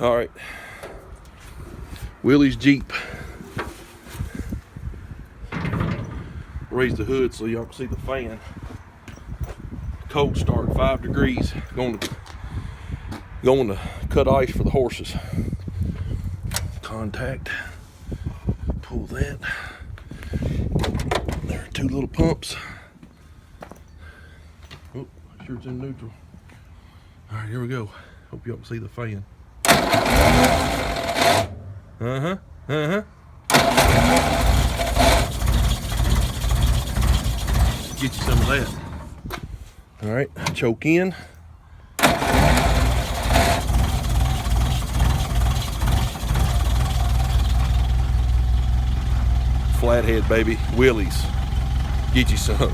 All right, Willy's Jeep. Raise the hood so y'all can see the fan. Cold start, 5 degrees. Going to cut ice for the horses. Contact. Pull that. There are 2 little pumps. Oh, sure it's in neutral. All right, here we go. Hope y'all can see the fan. Get you some of that. All right, choke in. Flathead, baby. Willy's. Get you some.